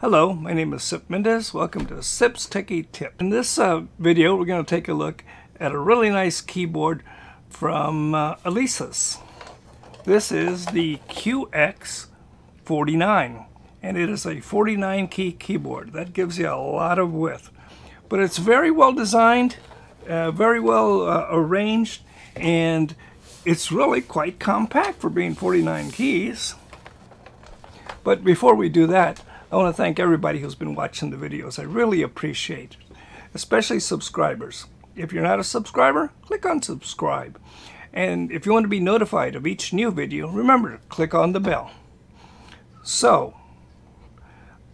Hello, my name is Sip Mendez. Welcome to Sip's Techie Tip. In this video, we're going to take a look at a really nice keyboard from Alesis. This is the QX49, and it is a 49 key keyboard. That gives you a lot of width. But it's very well designed, very well arranged, and it's really quite compact for being 49 keys. But before we do that, I want to thank everybody who's been watching the videos. I really appreciate it, especially subscribers. If you're not a subscriber, click on subscribe. And if you want to be notified of each new video, remember to click on the bell. So,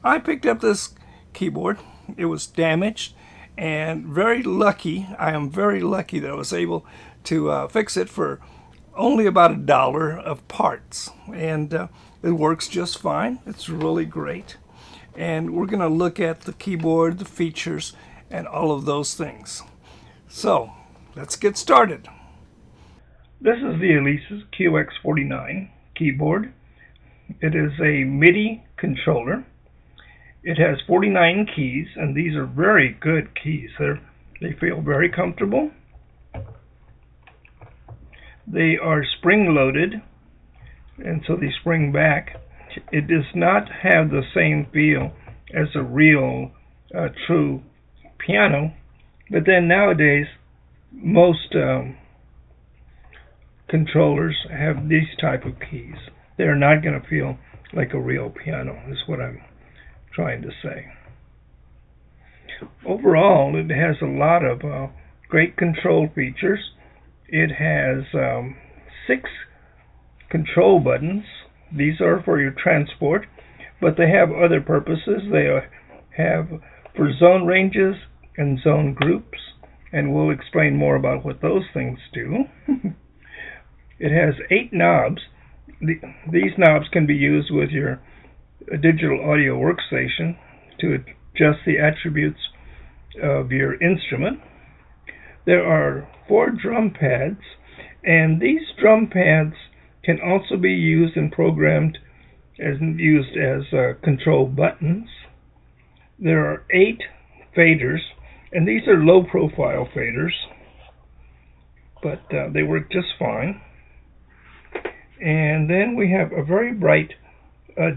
I picked up this keyboard. It was damaged, and very lucky. I am very lucky that I was able to fix it for only about $1 of parts. And it works just fine. It's really great. And we're going to look at the keyboard, the features, and all of those things. So, let's get started. This is the Alesis QX49 keyboard. It is a MIDI controller. It has 49 keys, and these are very good keys. They feel very comfortable. They are spring-loaded, and so they spring back. It does not have the same feel as a real, true piano, but then nowadays most controllers have these type of keys. They're not going to feel like a real piano, is what I'm trying to say. Overall, it has a lot of great control features. It has 6 control buttons. These are for your transport, but they have other purposes. They have for zone ranges and zone groups, and we'll explain more about what those things do. It has 8 knobs. These knobs can be used with your digital audio workstation to adjust the attributes of your instrument. There are 4 drum pads, and these drum pads can also be used and programmed as control buttons. There are 8 faders, and these are low profile faders, but they work just fine. And then we have a very bright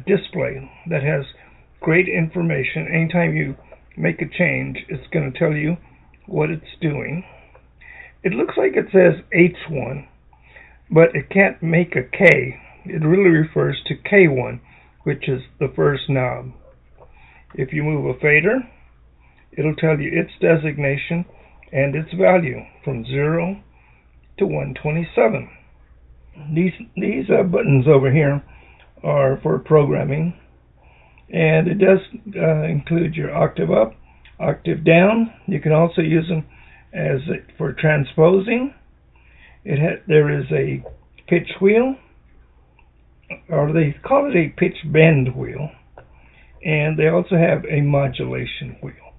display that has great information. Anytime you make a change, it's going to tell you what it's doing. It looks like it says H1, but it can't make a K. It really refers to K1, which is the first knob. If you move a fader, it'll tell you its designation and its value from 0 to 127. These buttons over here are for programming, and it does include your octave up, octave down. You can also use them as for transposing. There is a pitch wheel, or they call it a pitch bend wheel, and they also have a modulation wheel.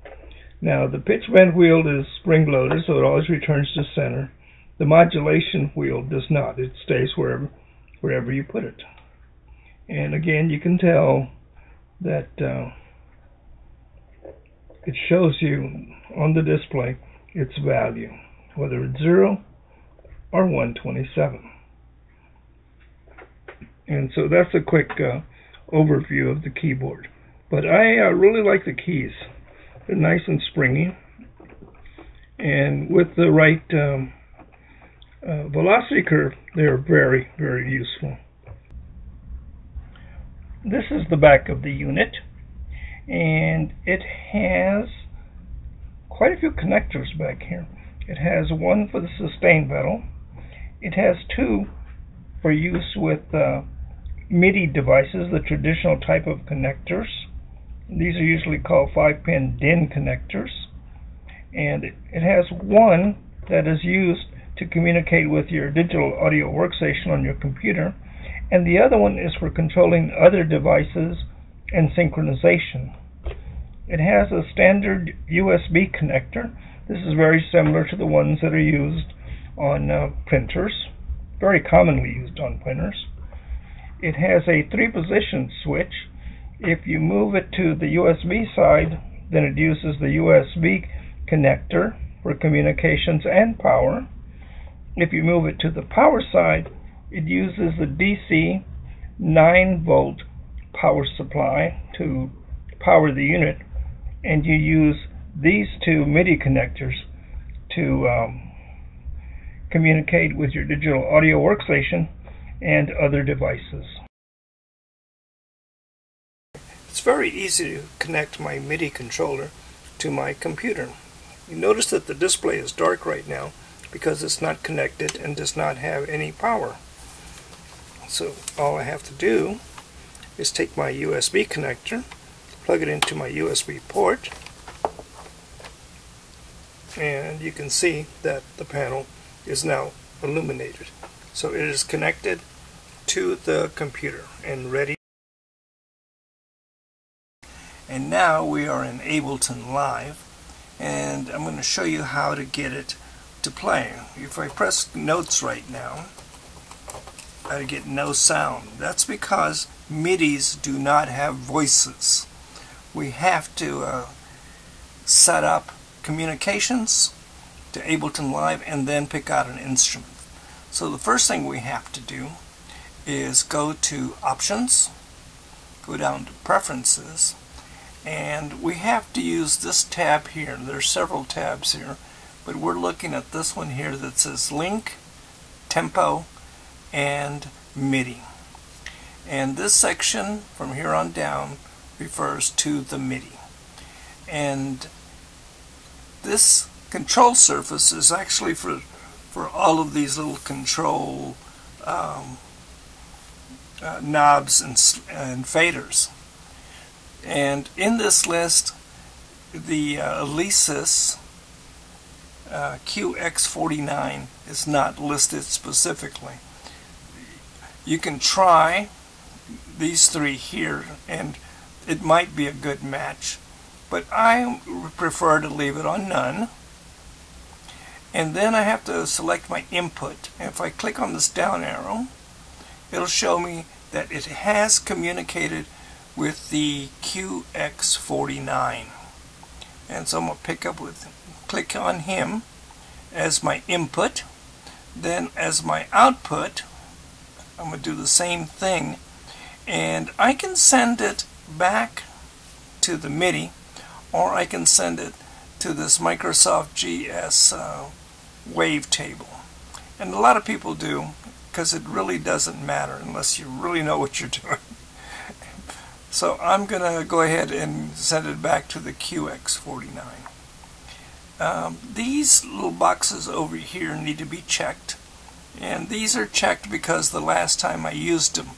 Now, the pitch bend wheel is spring-loaded, so it always returns to center. The modulation wheel does not. It stays wherever you put it. And again, you can tell that it shows you on the display its value, whether it's 0 or 127. And so that's a quick overview of the keyboard. But I really like the keys. They're nice and springy, and with the right velocity curve, they're very, very useful. This is the back of the unit, and it has quite a few connectors back here. It has one for the sustain pedal. It has 2 for use with MIDI devices, the traditional type of connectors. These are usually called 5-pin DIN connectors. And it has one that is used to communicate with your digital audio workstation on your computer, and the other one is for controlling other devices and synchronization. It has a standard USB connector. This is very similar to the ones that are used on printers, very commonly used on printers. It has a 3-position switch. If you move it to the USB side, then it uses the USB connector for communications and power. If you move it to the power side, it uses the DC 9-volt power supply to power the unit, and you use these two MIDI connectors to communicate with your digital audio workstation and other devices. It's very easy to connect my MIDI controller to my computer. You notice that the display is dark right now because it's not connected and does not have any power. So all I have to do is take my USB connector, plug it into my USB port, and you can see that the panel is now illuminated. So it is connected to the computer and ready. And now we are in Ableton Live, and I'm going to show you how to get it to play. If I press notes right now, I get no sound. That's because MIDIs do not have voices. We have to set up communications to Ableton Live and then pick out an instrument. So the first thing we have to do is go to Options, go down to Preferences, and we have to use this tab here. There are several tabs here, but we're looking at this one here that says Link, Tempo, and MIDI. And this section from here on down refers to the MIDI. And this control surface is actually for all of these little control knobs and faders. And in this list, the Alesis QX49 is not listed specifically. You can try these three here and it might be a good match, but I prefer to leave it on none. And then I have to select my input. And if I click on this down arrow, it'll show me that it has communicated with the QX49. And so I'm going to click on him as my input. Then as my output, I'm going to do the same thing. And I can send it back to the MIDI, or I can send it to this Microsoft GS wavetable. And a lot of people do, because it really doesn't matter unless you really know what you're doing. So I'm going to go ahead and send it back to the QX49. These little boxes over here need to be checked, and these are checked because the last time I used them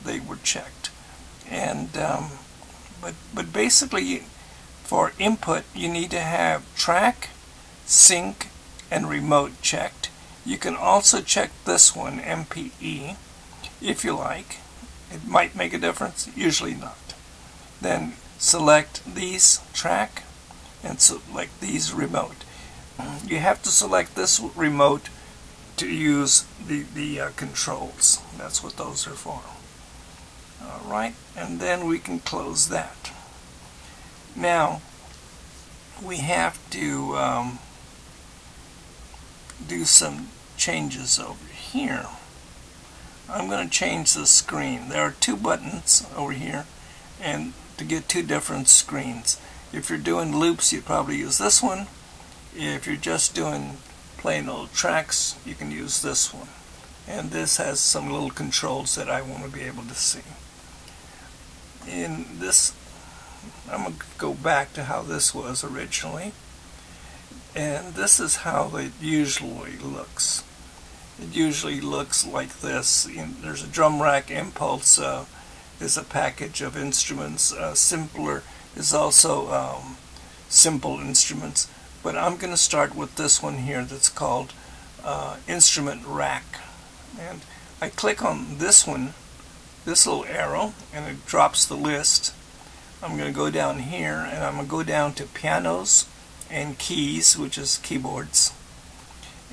they were checked. And but basically for input you need to have track, sync, and remote checked. You can also check this one, MPE, if you like. It might make a difference, usually not. Then select these track and select these remote. You have to select this remote to use the controls. That's what those are for. Alright, and then we can close that. Now we have to do some changes over here. I'm going to change the screen. There are two buttons over here, and to get two different screens. If you're doing loops, you'd probably use this one. If you're just doing plain old tracks, you can use this one. And this has some little controls that I want to be able to see. In this, I'm going to go back to how this was originally. And this is how it usually looks. It usually looks like this. There's a drum rack. Impulse is a package of instruments. Simpler is also simple instruments. But I'm going to start with this one here that's called Instrument Rack. And I click on this one, this little arrow, and it drops the list. I'm going to go down here, and I'm going to go down to Pianos and Keys, which is keyboards.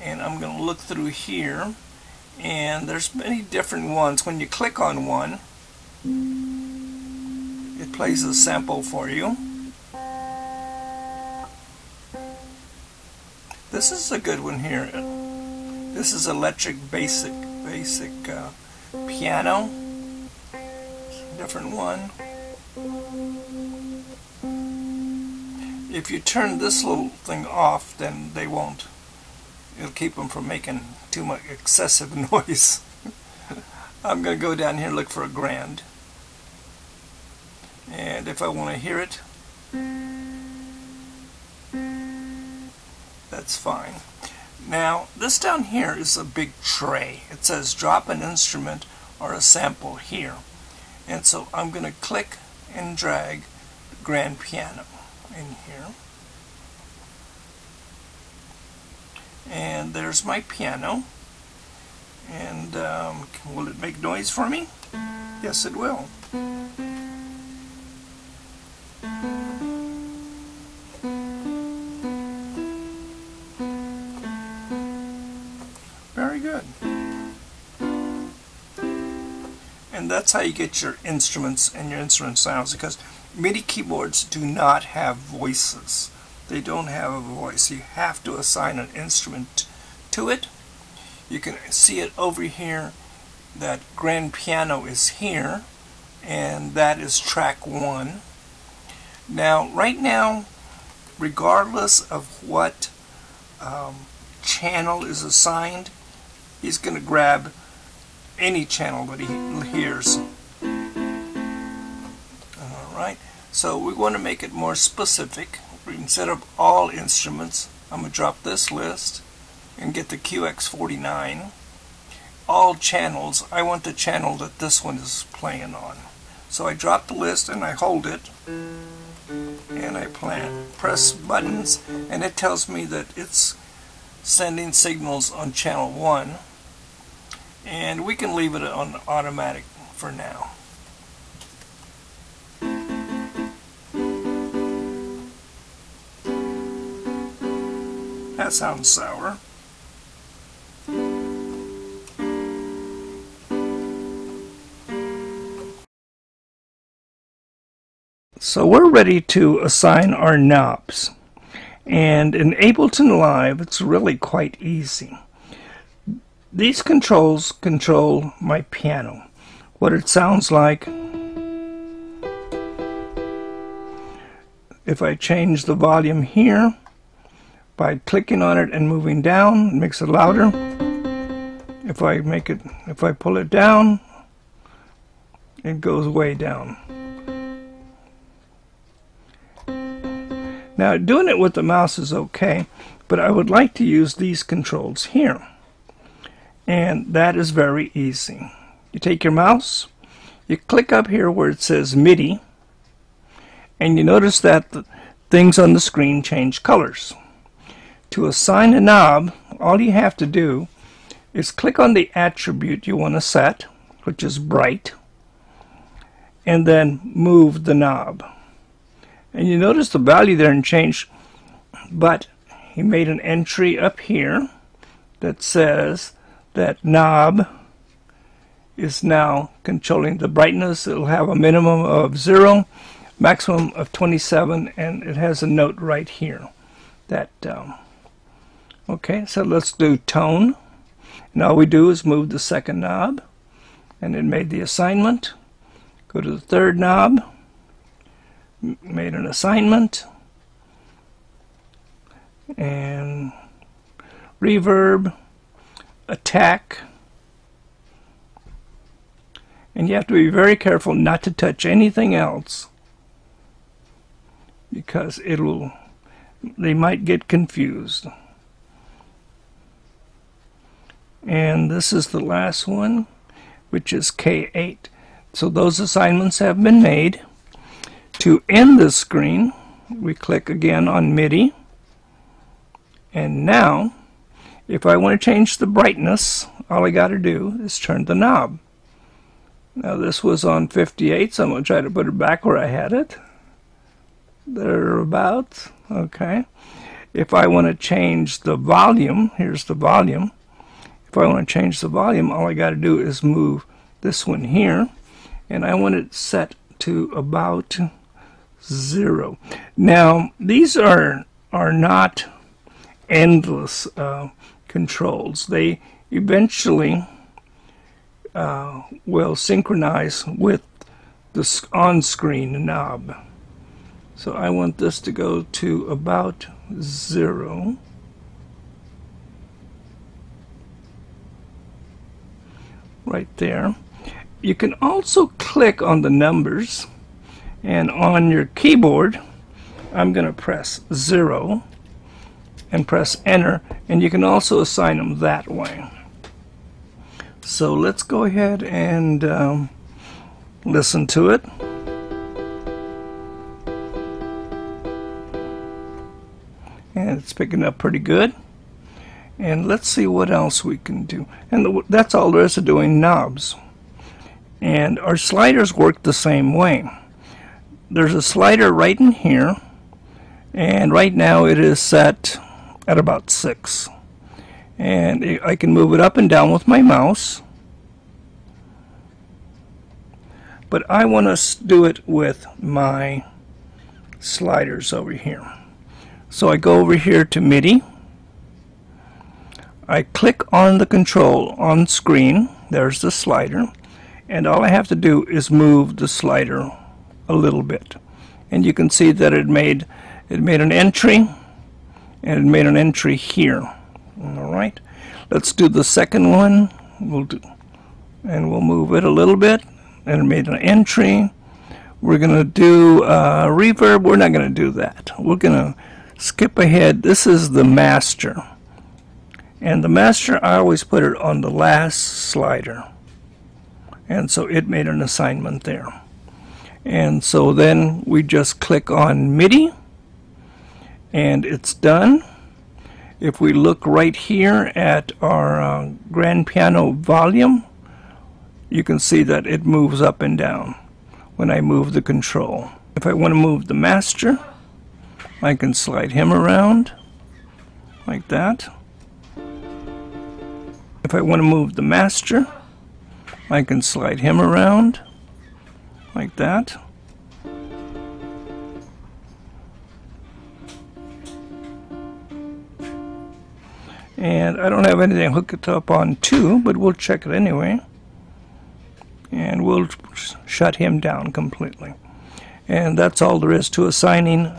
And I'm going to look through here, and there's many different ones. When you click on one, it plays a sample for you. This is a good one here. This is electric basic piano. Different one. If you turn this little thing off, then they won't. It'll keep them from making too much excessive noise. I'm going to go down here and look for a grand. And if I want to hear it, that's fine. Now, this down here is a big tray. It says drop an instrument or a sample here. And so I'm going to click and drag the grand piano in here. And there's my piano. And will it make noise for me? Yes, it will. Very good. And that's how you get your instruments and your instrument sounds, because MIDI keyboards do not have voices. They don't have a voice. You have to assign an instrument to it. You can see it over here. That grand piano is here, and that is track 1. Now, right now, regardless of what channel is assigned, he's going to grab any channel that he hears. Alright, so we want to make it more specific. Instead of all instruments, I'm going to drop this list and get the QX49. All channels, I want the channel that this one is playing on. So I drop the list and I hold it and I press buttons, and it tells me that it's sending signals on channel 1, and we can leave it on automatic for now. That sounds sour. So we're ready to assign our knobs. And in Ableton Live, it's really quite easy. These controls control my piano, what it sounds like. If I change the volume here, by clicking on it and moving down, it makes it louder. If I pull it down, it goes way down. Now, doing it with the mouse is okay, but I would like to use these controls here. And that is very easy. You take your mouse, you click up here where it says MIDI, and you notice that the things on the screen change colors. To assign a knob, all you have to do is click on the attribute you want to set, which is bright, and then move the knob. And you notice the value there and change, but he made an entry up here that says that knob is now controlling the brightness. It'll have a minimum of 0, maximum of 27, and it has a note right here. That okay, so let's do tone. And all we do is move the second knob, and it made the assignment. Go to the third knob, made an assignment, and reverb, attack, and you have to be very careful not to touch anything else, because they might get confused. And this is the last one, which is K8. So those assignments have been made. To end this screen, we click again on MIDI, and now if I want to change the brightness, all I got to do is turn the knob. Now this was on 58, so I'm going to try to put it back where I had it. Thereabouts. Okay. If I want to change the volume, here's the volume. If I want to change the volume, all I got to do is move this one here, and I want it set to about 0. Now, these are not endless controls. They eventually will synchronize with the on-screen knob. So I want this to go to about 0. Right there. You can also click on the numbers, and on your keyboard I'm going to press 0 and press enter, and you can also assign them that way. So let's go ahead and listen to it. And it's picking up pretty good. And let's see what else we can do. And that's all there is to doing knobs. And our sliders work the same way. There's a slider right in here, and right now it is set at about 6. And I can move it up and down with my mouse. But I want to do it with my sliders over here. So I go over here to MIDI. I click on the control on screen. There's the slider. And all I have to do is move the slider a little bit. And you can see that it made an entry, and it made an entry here. Alright. Let's do the second one. We'll move it a little bit. And it made an entry. We're going to do reverb. We're not going to do that. We're going to skip ahead. This is the master. And the master, I always put it on the last slider. And so it made an assignment there. And so then we just click on MIDI, and it's done. If we look right here at our grand piano volume, you can see that it moves up and down when I move the control. If I want to move the master, I can slide him around like that. If I want to move the master, I can slide him around like that. And I don't have anything hooked up on 2, but we'll check it anyway. And we'll shut him down completely. And that's all there is to assigning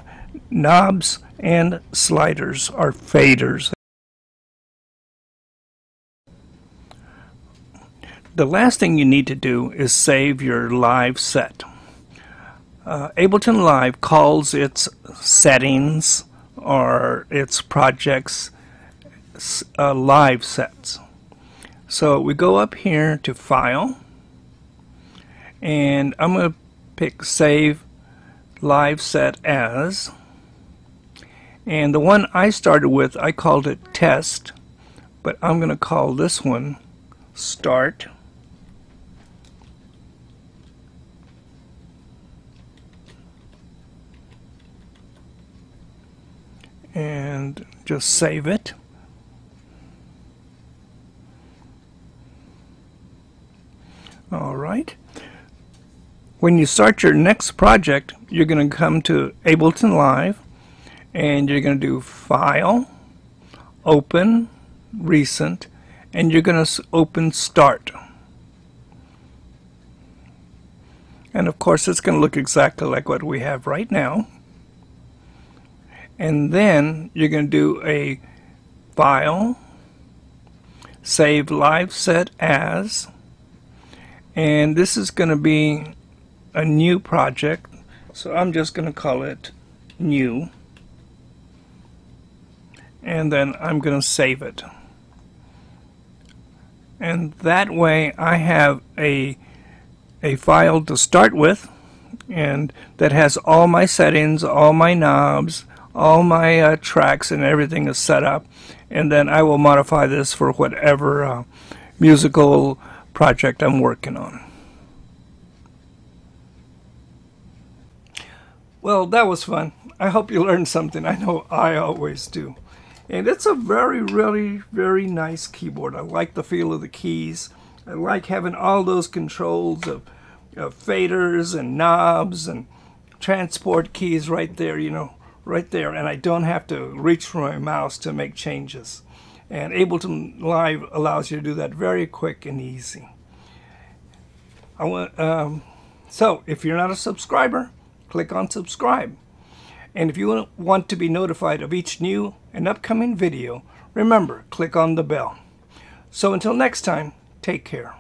knobs and sliders, or faders. The last thing you need to do is save your live set. Ableton Live calls its settings or its projects live sets. So we go up here to File, and I'm going to pick Save Live Set As. And the one I started with, I called it Test, but I'm going to call this one Start. And just save it. Alright. When you start your next project, you're going to come to Ableton Live, and you're going to do File, Open, Recent, and you're going to open Start. And of course it's going to look exactly like what we have right now. And then you're going to do a File, Save Live Set As, and this is going to be a new project, so I'm just going to call it New, and then I'm going to save it. And that way I have a file to start with, and that has all my settings, all my knobs, all my tracks, and everything is set up. And then I will modify this for whatever musical project I'm working on. Well, that was fun. I hope you learned something. I know I always do. And it's a really very nice keyboard. I like the feel of the keys. I like having all those controls of faders and knobs and transport keys right there, you know, right there, and I don't have to reach for my mouse to make changes. And Ableton Live allows you to do that very quick and easy. So if you're not a subscriber, click on subscribe. And if you want to be notified of each new and upcoming video, remember, click on the bell. So until next time, take care.